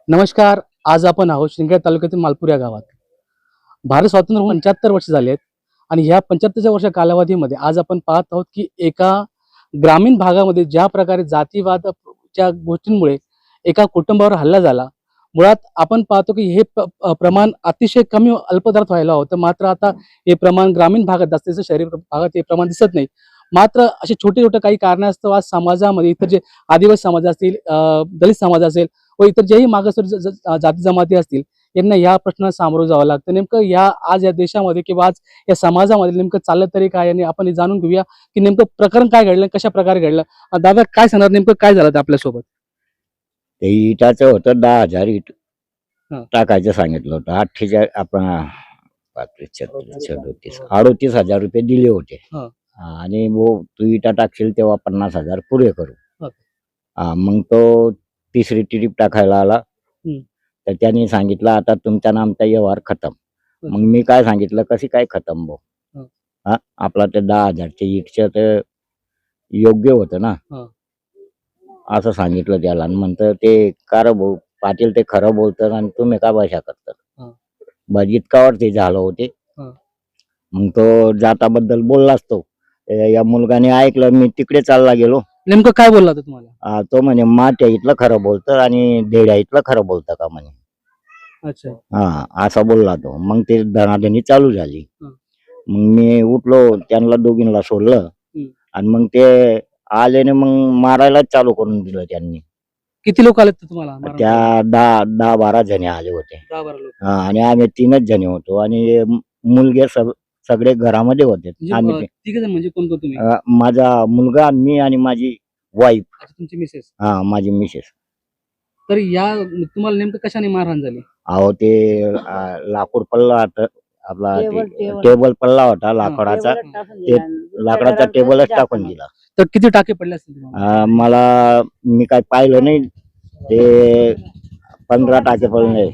नमस्कार. आज आपण आहोत शिंदखेडा तालुक्यातील मालपूर या गावात. भारत स्वातंत्र्य होऊन 75 वर्ष झाले आहेत आणि ह्या 75 वर्ष कालावधीमध्ये आज आपण पाहत आहोत की एका ग्रामीण भागामध्ये ज्या प्रकारे जातीवादाच्या गोष्टींमुळे एका कुटुंबावर हल्ला झाला. मुळात आपण पाहतो की हे प्रमाण अतिशय कमी अल्पदरात व्हायला होतं, मात्र आता हे प्रमाण ग्रामीण भागात जास्त दिसतं, शहरी भागात हे प्रमाण दिसत नाही. मात्र असे छोटे छोटे काही कारणास्तव आज समाजामध्ये इतर जे आदिवासी समाज असतील, दलित समाज असेल व इतर जेही मागासवर्गीय जाती जमाती असतील, यांना या प्रश्नाला सामोरं जावं लागतं. नेमकं आज या देशामध्ये किंवा आज या समाजामध्ये नेमकं चाललं तरी काय, आणि आपण हे जाणून घेऊया की नेमकं प्रकरण काय घडलं, कशा प्रकारे घडलं. दादा, काय सांगणार, नेमकं काय झालं ते आपल्यासोबत? ते इटाचं होतं 10,000 इट हा. टाकायचं सांगितलं होतं. 38 आपण 38,000 रुपये दिले होते. हा. आणि तू इटा टाकशील तेव्हा 50,000 पुरे करू. हा. मग तो तिसरी ट्रिप टाकायला आला. हम्म. तर त्यांनी सांगितलं आता तुमचा ना आमचा व्यवहार खतम. मग मी काय सांगितलं, कशी काय खतम भाऊ? आपला ते 10,000चे इटचं तर योग्य होतं ना. असं सांगितलं त्याला. आणि म्हणतं ते कार भाऊ पाटील ते खरं बोलतात आणि तुम्ही का भाषा करतात. बस इतकावर ते झालं होते. मग तो जाताबद्दल बोललाच तो. या मुलगाने ऐकलं, मी तिकडे चालला गेलो. नेमकं काय बोलला होता तुम्हाला? तो म्हणे माट्या इथलं खरं बोलतं आणि देड्या इथलं खरं बोलतं का म्हणे. अच्छा. असा बोलला तो. मग ते धनाधनी चालू झाली. मग मी उठलो, त्यांना दोघींना सोडलं आणि मग ते आल्याने मग मारायलाच चालू करून दिलं त्यांनी. किती लोक आले तुम्हाला? त्या 10-12 जणी आले होते. 10-12 लोक. आणि आम्ही 3च जणी होतो आणि मुलगे सगळे घरामध्ये होते. आम्ही तिघ जण म्हणजे कोण कोण तुम्ही? माझा मुलगा, मी आणि माझी वाईफ. तुमची मिसेस? माझी मिसेस. तर या तुम्हाला नेमकं कशाने मारहाण झाली? अहो ते लाकूड पडला होता आपला, टेबल पडला होता लाकडाचा. ते लाकडाचा टेबलच टाकून दिला. तर किती टाके पडले असतील तुम्हाला? मी काय पाहिलं नाही. ते 15 टाके पडले.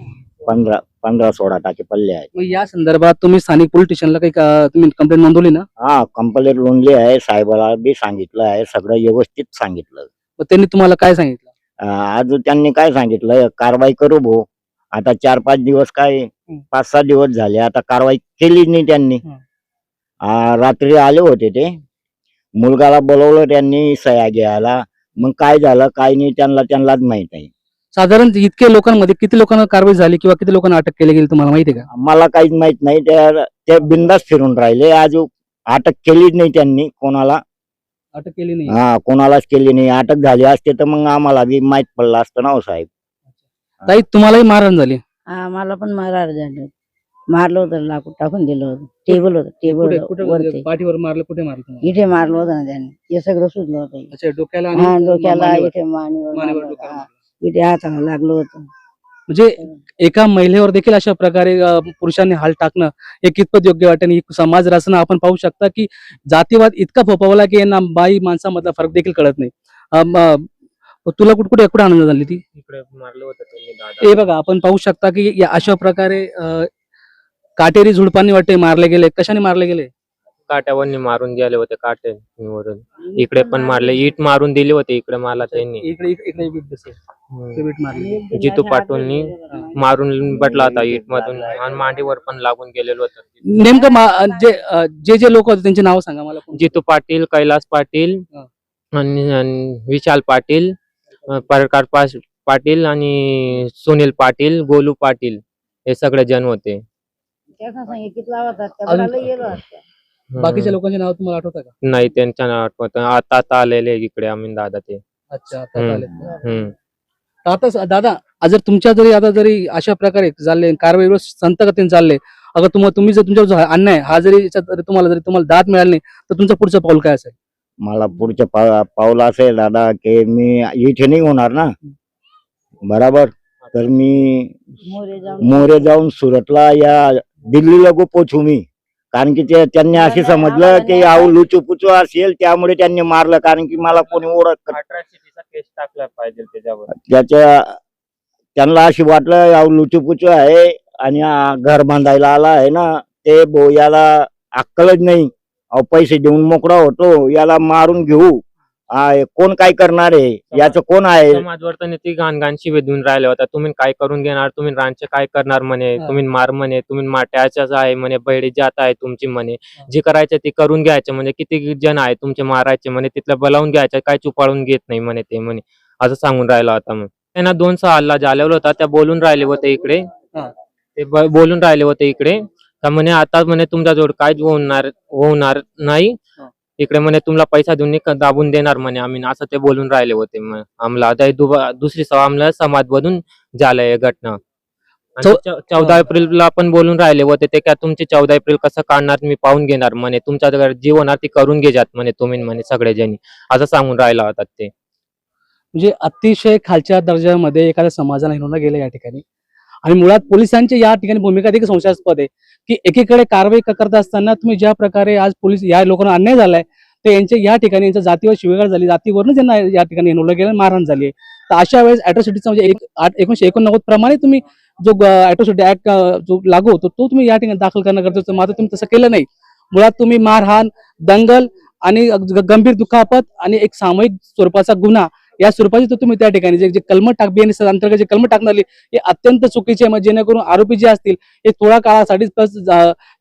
15-16 टाके पडले आहेत. मग या संदर्भात तुम्ही स्थानिक पोलीस स्टेशनला काही तुम्ही कंप्लेंट नोंदवली ना? कंप्लेंट नोंदली आहे. साहेबाला बी सांगितलं आहे. सगळं व्यवस्थित सांगितलं. मग त्यांनी तुम्हाला काय सांगितलं? आज त्यांनी काय सांगितलं, कारवाई करू भाऊ. आता 4-5 दिवस काय 5-6 दिवस झाले, आता कारवाई केली नाही त्यांनी. रात्री आले होते ते. मुलगाला बोलवलं त्यांनी सह्या घ्यायला. मग काय झालं काय नाही त्यांनाच माहित आहे. साधारण इतके लोकांमध्ये किती लोकांना कारवाई झाली किंवा किती लोकांना अटक केली गेली तुम्हाला माहिती आहे का? मला काहीच माहित नाही. ते बिंदास फिरून राहिले. अजून अटक केलीच नाही त्यांनी. कोणाला अटक केली नाही? कोणालाच केली नाही. अटक झाली असते तर मग आम्हाला बी माहित पडलं असतं ना हो साहेब. ताई, तुम्हालाही मारहाण झाली? मला पण मारलं होतं, लाकूड टाकून दिलं होतं. टेबल होतं, टेबल वरती पाठीवर मारलं? कुठे मारलं तुम्हाला? इथे मारलं होतं ना त्यांनी. हे सगळं सुजलं होतं. अच्छा, डोक्याला? डोक्याला, मानेवर? इथे मानेवर मानेवर, मारलं डोक्याला होतं. मारलं. इथे हाताला लागलं होतं. म्हणजे एका महिलेवर देखील अशा प्रकारे पुरुषांनी हाल टाकणं हे कितपत योग्य वाटतं? आणि समाज रचना आपण पाहू शकता की जातीवाद इतका फोफावला की यांना बाई माणसामधला फरक देखील कळत नाही. तुला कुठे कुठे आनंद झाली ती? इकडे मारलं होतं त्यांनी. हे बघा, आपण पाहू शकता की या अशा प्रकारे काटेरी झुडपांनी वाटते मारले गेले. कशाने मारले गेले? काट्यावरनी मारून गेले होते, काट्यावरून. इकडे पण मारले, इट मारून दिली होती इकडे मला त्यांनी. इकडे इकडे वीट दिसेल. ते वीट मारली. जितू पाटोलनी मारून बटला होता इट मधून आणि मांडीवर पण लागून गेलेलं होतं. नेमकं जे लोक होते त्यांची नाव सांगा मला. जितू पाटील, कैलास पाटील आणि विशाल पाटील, प्रकाश पाटील आणि सुनील पाटील, गोलू पाटील, हे सगळे जण होते. बाकीच्या लोकांचे नाव तुम्हाला आठवतं का? नाही, त्यांच्या नाव आठवत. आता आलेले इकडे आम्ही दादा ते. अच्छा, आता दादा, जर तुमच्या जरी अशा प्रकारे चालले कारवाई संतगतीने चालले, अगर तुम्ही जर तुमच्या जो अन्याय हा जरी तुम्हाला दाद मिळाली नाही तर तुमचं पुढचं पाऊल काय असेल? मला पुढचं पाऊल असेल दादा की मी इथे नाही होणार ना, बरोबर. तर मी मोरे जाऊन सुरतला या दिल्लीला पोचू मी. कारण की त्यांनी असे समजलं की लुचूपुचू असेल, त्यामुळे त्यांनी मारलं. कारण की मला कोणी ओळख केस टाकला पाहिजे त्याच्यावर. त्यांना अशी वाटलं लुचूपुचू आहे आणि घर बांधायला आला आहे ना, ते याला अक्कलच नाही. पैसे देऊन मोकळा होतो, याला मारून घेऊ कोण काय करणार आहे याचं कोण आहे. समाजवर्तन ती घाण शिवे देऊन राहिले होता. तुम्ही काय करून घेणार, तुम्ही रांचे काय करणार म्हणे, तुम्ही मार म्हणे, तुम्ही माट्याच्याच आहे म्हणे, बैडी जात आहे तुमची म्हणे, जे करायचं ते करून घ्यायचं म्हणजे, किती जण आहे तुमचे मारायचे म्हणे, तिथलं बोलावून घ्यायचं, काय चुपाळून घेत नाही म्हणे ते म्हणे, असं सांगून राहिला होता. मग त्यांना 2 हल्ला झालेला होता, त्या बोलून राहिले होते इकडे, ते बोलून राहिले होते इकडे का म्हणे आता म्हणे तुमच्याजवळ काय होणार नाही इकडे म्हणे, तुम्हाला पैसा देऊन दाबून देणार म्हणे आम्ही, असं ते बोलून राहिले होते. मग आम्हाला दुसरी आम्हाला समाजमधून झालंय घटना. 14 एप्रिलला पण बोलून राहिले होते ते, काय तुमची 14 एप्रिल कसं काढणार मी पाहून घेणार म्हणे, तुमच्या जी होणार ती करून घेजात म्हणे तुम्ही म्हणे सगळेजणी, असं सांगून राहिला होता ते. म्हणजे अतिशय खालच्या दर्जामध्ये एखाद्या समाजाला हिणवलं गेलं या ठिकाणी. आणि मुळात पोलिसांची या ठिकाणी भूमिका देखील संशयास्पद आहे की एकीकडे कारवाई करत असताना तुम्ही ज्या प्रकारे आज पोलीस या लोकांना अन्याय झालाय, तर यांच्या या ठिकाणी यांच्या जातीवर शिवीगाळ झाली, जातीवरच यांना या ठिकाणी हिणवलं गेलं, मारहाण झाली आहे. तर अशा वेळेस अॅट्रॉसिटीचा म्हणजे 1989 प्रमाणे तुम्ही जो अॅट्रॉसिटी ऍक्ट जो लागू होतो तो तुम्ही या ठिकाणी दाखल करणं गरजेचं, मात्र तुम्ही तसं केलं नाही. मुळात तुम्ही मारहाण, दंगल आणि गंभीर दुखापत आणि एक सामूहिक स्वरूपाचा गुन्हा या स्वरूपाची तो तुम्ही त्या ठिकाणी जे कलम BNS अंतर्गत जे कलम टाकण्यात आली हे अत्यंत चुकीचे आहे. जेणेकरून आरोपी जे असतील हे थोड्या काळासाठी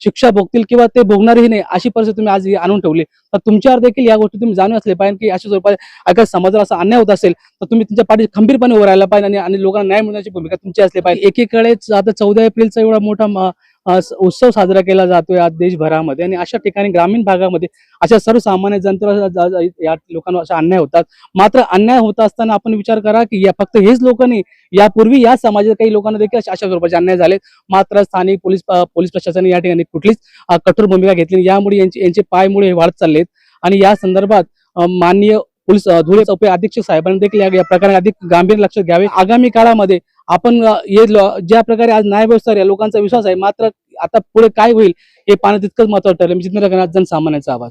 शिक्षा भोगतील किंवा ते भोगणारही नाही, अशी परिस्थिती तुम्ही आज आणून ठेवली. तर तुमच्यावर देखील या गोष्टी तुम्ही जाणून असले पाहिजे की अशा स्वरूपात एका समाजाला असा अन्याय होत असेल तर तुम्ही तुमच्या पाठी खंबीरपणे उभं राहायला पाहिजे आणि लोकांना न्याय मिळण्याची भूमिका तुमची असली पाहिजे. एकीकडेच आता 14 एप्रिलचा एवढा मोठा उत्सव साजरा केला जातोय आज देशभरामध्ये, आणि अशा ठिकाणी ग्रामीण भागामध्ये अशा सर्वसामान्य जनतेला या लोकांना अशा अन्याय होतात. मात्र अन्याय होत असताना आपण विचार करा की या फक्त हेच लोक नाही, यापूर्वी या समाजात काही लोकांना देखील अशा स्वरूपाचे अन्याय झाले, मात्र स्थानिक पोलीस प्रशासनाने या ठिकाणी कुठलीच कठोर भूमिका घेतली. यामुळे यांचे पायमुळे हे वाढत चाललेत आणि या संदर्भात माननीय पोलीस धुळे चौपे अधीक्षक साहेबांनी देखील या प्रकारे अधिक गांभीर्य लक्ष घ्यावे. आगामी काळामध्ये आपण ज्या प्रकारे आज न्याय व्यवस्था या लोकांचा विश्वास आहे, मात्र आता पुढे काय होईल हे पाहणं तितकंच महत्त्वाचं ठरलं. मी जितेंद्र गणात, जनसामान्यांचा आवाज.